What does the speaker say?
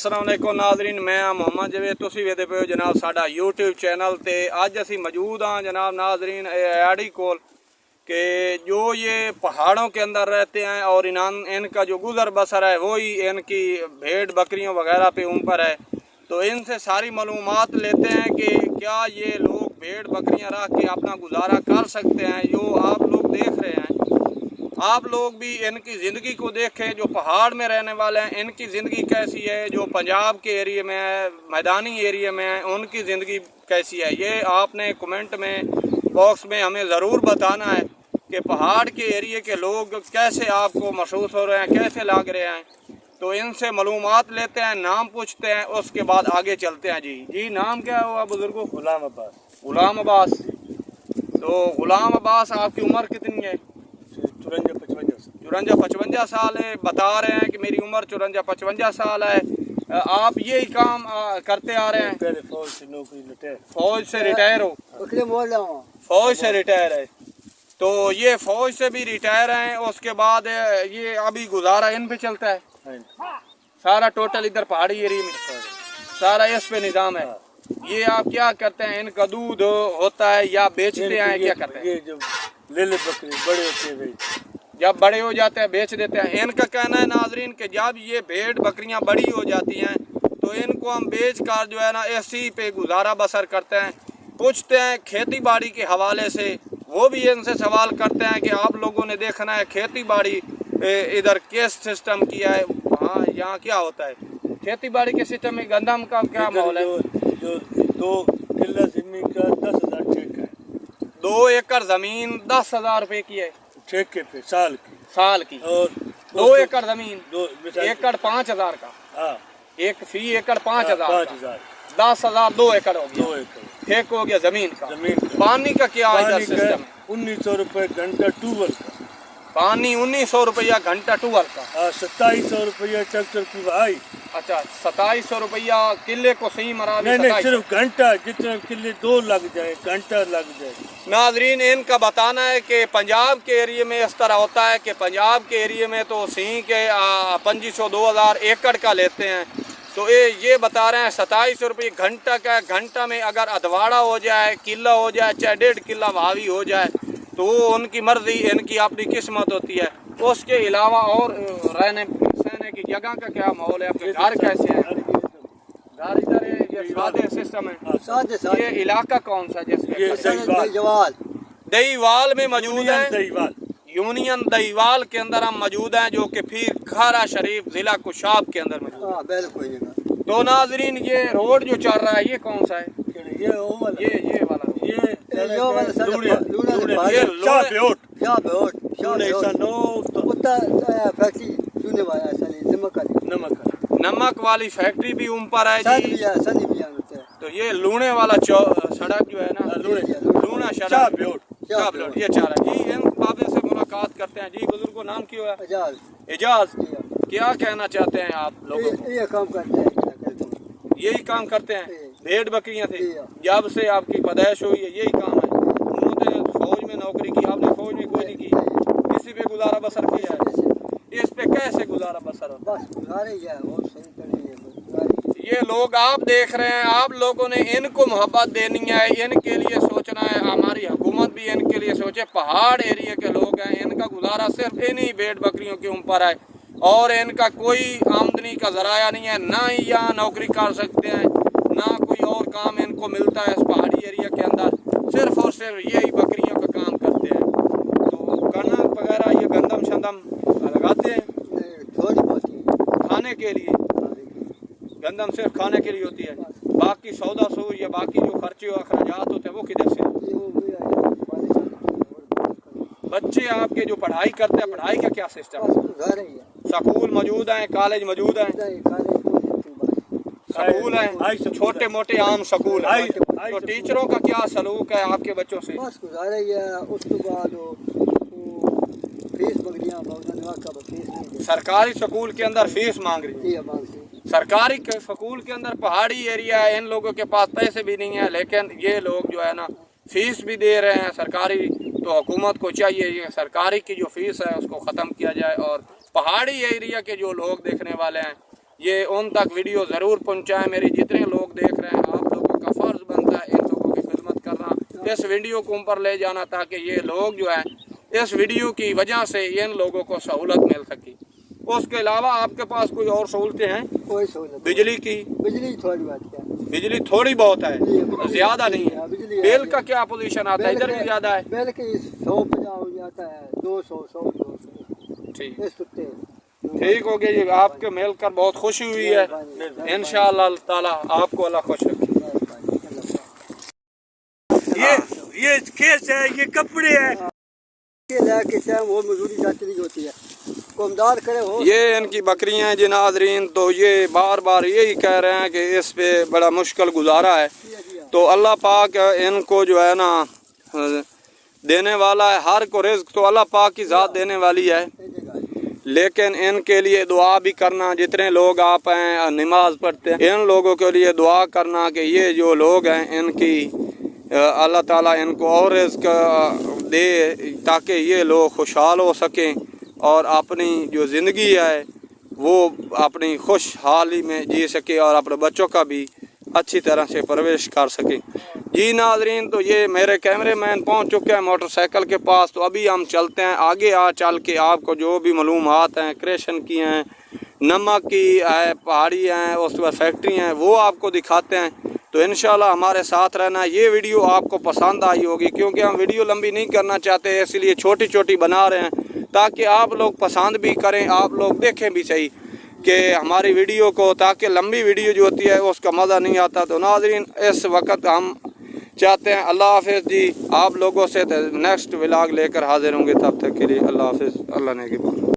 अस्सलाम वालेकुम नाज़रीन, मैं मोहम्मद जवेद तुसी वेदे पे जनाब साडा यूट्यूब चैनल ते अज असी मौजूद हाँ जनाब नाज़रीन आड़ी कोल के जो ये पहाड़ों के अंदर रहते हैं और इनका जो गुजर बसर है वही इनकी भेड़ बकरियों वगैरह पे ऊपर है। तो इनसे सारी मालूमात लेते हैं कि क्या ये लोग भेड़ बकरियां रख के अपना गुजारा कर सकते हैं। जो आप लोग देख रहे हैं, आप लोग भी इनकी ज़िंदगी को देखें। जो पहाड़ में रहने वाले हैं इनकी ज़िंदगी कैसी है, जो पंजाब के एरिया में है, मैदानी एरिया में है, उनकी ज़िंदगी कैसी है, ये आपने कमेंट में बॉक्स में हमें ज़रूर बताना है कि पहाड़ के एरिया के लोग कैसे आपको महसूस हो रहे हैं, कैसे लग रहे हैं। तो इनसे मालूमात लेते हैं, नाम पूछते हैं, उसके बाद आगे चलते हैं। जी नाम क्या हुआ बुजुर्गो? गुलाम अब्बास। गुलाम अब्बास। तो गुलाम अब्बास आपकी उम्र कितनी है? 54-55 साल है। बता रहे हैं कि मेरी उम्र 54-55 साल है। आप यही काम करते आ रहे हैं? पहले फौज से नौकरी लटे। फौज से रिटायर हो? फौज से रिटायर है। तो ये फौज से भी रिटायर हैं, उसके बाद ये अभी गुजारा इन पे चलता है सारा टोटल इधर पहाड़ी एरिया में सारा इस पे निज़ाम है। ये आप क्या करते हैं? इनका दूध होता है या बेचते हैं, क्या करते हैं? ये जब ले बकरी बड़े होते हैं, जब बड़े हो जाते हैं बेच देते हैं। इनका कहना है नाजरीन कि जब ये भेड़ बकरियां बड़ी हो जाती हैं तो इनको हम बेच कर जो है ना इसी पे गुजारा बसर करते हैं। पूछते हैं खेती बाड़ी के हवाले से, वो भी इनसे सवाल करते हैं कि आप लोगों ने देखना है खेती बाड़ी इधर किस सिस्टम किया है, हाँ यहाँ क्या होता है खेती बाड़ी के सिस्टम में। गंदम का क्या माहौल है? जो 2 किला जमीन का 10,000 ठेका है। 2 एकड़ जमीन 10,000 रुपए की है ठेके पे साल की। और 2 एकड़ जमीन एकड़ 5,000 का। हाँ, एक फी एकड़ 5,000 5,000 10,000 2 एकड़ हो गया। 2 एकड़ ठेक हो गया जमीन का। जमीन पानी का क्या इधर सिस्टम है? 1900 रुपये घंटा ट्यूबवेल का। पानी 1900 रुपया घंटा ट्यूबवेल का। 2700 रुपया ट्रैक्टर की भाई। अच्छा 2700 रुपया किले को सही मरा? नहीं, सिर्फ घंटा, जितना किले 2 लग जाए घंटा लग जाए। नाजरीन इनका बताना है कि पंजाब के एरिया में इस तरह होता है कि पंजाब के एरिया में तो सी के 2500-2000 एकड़ का लेते हैं। तो ये बता रहे हैं 2700 रुपये घंटा का। घंटा में अगर अधवाड़ा हो जाए, किला हो जाए, चाहे 1.5 किला भावी हो जाए तो उनकी मर्जी, इनकी अपनी किस्मत होती है। उसके अलावा और रहने सहने की जगह का क्या माहौल है? आपके घर कैसे हैं? घर इधर है, ये सादे सिस्टम है। ये इलाका कौन सा? जैसे दहीवाल में मौजूद है। यूनियन दहीवाल के अंदर हम मौजूद हैं, जो कि फिर खारा शरीफ जिला कुशाब के अंदर मौजूद है। तो नाजरीन ये रोड जो चल रहा है ये कौन सा है? ये वाला नमक वाली फैक्ट्री भी ऊपर है जी। तो ये लूणे वाला सड़क जो है ना, लूणा सड़क ये चाह रहा है जी। इन बाबे से मुलाकात करते हैं जी। बुजुर्ग को नाम क्यों है? एजाज। क्या कहना चाहते हैं आप लोगों को? यही काम करते हैं। भेड़ बकरियां थी जब से आपकी पैदाइश हुई है, यही काम है। उन्होंने फौज में नौकरी की, आपने फौज में कोई नहीं की, इसी पे गुजारा बसर किया है। इस पे कैसे गुजारा बसर हो? ये लोग आप देख रहे हैं, आप लोगों ने इनको मोहब्बत देनी है, इनके लिए सोचना है। हमारी हुकूमत भी इनके लिए सोचे। पहाड़ एरिया के लोग हैं, इनका गुजारा सिर्फ इन्हीं भेड़ बकरियों के ऊपर है और इनका कोई आमदनी का जराया नहीं है। ना ही यहाँ नौकरी कर सकते हैं, ना कोई और काम इनको मिलता है इस पहाड़ी एरिया के अंदर। सिर्फ और सिर्फ यही बकरियों का काम करते हैं। तो कनक वगैरह ये गंदम शंदम लगाते हैं खाने के लिए। गंदम सिर्फ खाने के लिए होती है, बाकी सौदा सो या बाकी जो खर्चे और अखराजात होते हैं वो किधर से? बच्चे आपके जो पढ़ाई करते हैं, पढ़ाई का क्या सिस्टम है? स्कूल मौजूद हैं, कॉलेज मौजूद हैं, स्कूल हैं, छोटे मोटे आम स्कूल हैं। तो टीचरों का क्या सलूक है आपके बच्चों से? सरकारी स्कूल के अंदर फीस मांग रही है। सरकारी स्कूल के अंदर पहाड़ी एरिया है, इन लोगों के पास पैसे भी नहीं है, लेकिन ये लोग जो है ना फीस भी दे रहे हैं सरकारी। तो हुकूमत को चाहिए ये सरकारी की जो फीस है उसको ख़त्म किया जाए और पहाड़ी एरिया के जो लोग देखने वाले हैं یہ ان تک ویڈیو ضرور پہنچائیں. میری جتنے لوگ دیکھ رہے ہیں آپ لوگوں کا فرض بنتا ہے ان لوگوں کی خدمت کرنا, اس ویڈیو کو اوپر لے جانا تاکہ یہ لوگ جو ہیں اس ویڈیو کی وجہ سے ان لوگوں کو سہولت مل سکی. اس کے علاوہ آپ کے پاس کوئی اور سہولتیں ہیں؟ کوئی سہولت بجلی کی؟ بجلی تھوڑی بات کیا بجلی تھوڑی بہت ہے, زیادہ نہیں ہے. بجلی بل کا کیا پوزیشن آتا ہے؟ ادھر بھی زیادہ ہے. بل کی 150 ہو جاتا ہے, 200 ٹھیک اس سکتے ٹھیک ہو گیا جی. آپ کے مل کر بہت خوشی ہوئی ہے. انشاءاللہ اللہ تعالیٰ آپ کو اللہ خوش رکھے. یہ کیس ہے, یہ کپڑے ہیں. لے کے ٹائم وہ مزدوری جاتی نہیں ہوتی ہے, قومدار کرے ہو. یہ ان کی بکریاں ہیں جی ناظرین, تو یہ بار بار یہی کہہ رہے ہیں کہ اس پہ بڑا مشکل گزارا ہے. تو اللہ پاک ان کو جو ہے نا دینے والا ہے, ہر کو رزق تو اللہ پاک کی ذات دینے والی ہے, لیکن ان کے لیے دعا بھی کرنا. جتنے لوگ آپ ہیں نماز پڑھتے ہیں ان لوگوں کے لیے دعا کرنا کہ یہ جو لوگ ہیں ان کی اللہ تعالیٰ ان کو اور رزق دے تاکہ یہ لوگ خوشحال ہو سکیں اور اپنی جو زندگی ہے وہ اپنی خوشحالی میں جی سکے اور اپنے بچوں کا بھی اچھی طرح سے پرورش کر سکیں. جی ناظرین, تو یہ میرے کیمرے مین پہنچ چکے ہیں موٹر سائیکل کے پاس. تو ابھی ہم چلتے ہیں آگے, چل کے آپ کو جو بھی معلومات ہیں کریشن کی ہیں, نمک کی ہے, پہاڑی ہیں, اس کے بعد فیکٹری ہیں, وہ آپ کو دکھاتے ہیں. تو انشاءاللہ ہمارے ساتھ رہنا. یہ ویڈیو آپ کو پسند آئی ہوگی کیونکہ ہم ویڈیو لمبی نہیں کرنا چاہتے, اس لیے چھوٹی چھوٹی بنا رہے ہیں تاکہ آپ لوگ پسند بھی کریں, آپ لوگ دیکھیں بھی صحیح کہ ہماری ویڈیو کو, تاکہ لمبی ویڈیو جو ہوتی ہے اس کا مزہ نہیں آتا. تو ناظرین اس وقت ہم چاہتے ہیں اللہ حافظ جی. آپ لوگوں سے نیکسٹ ولاگ لے کر حاضر ہوں گے, تب تک کے لیے اللہ حافظ. اللہ نے کی بات.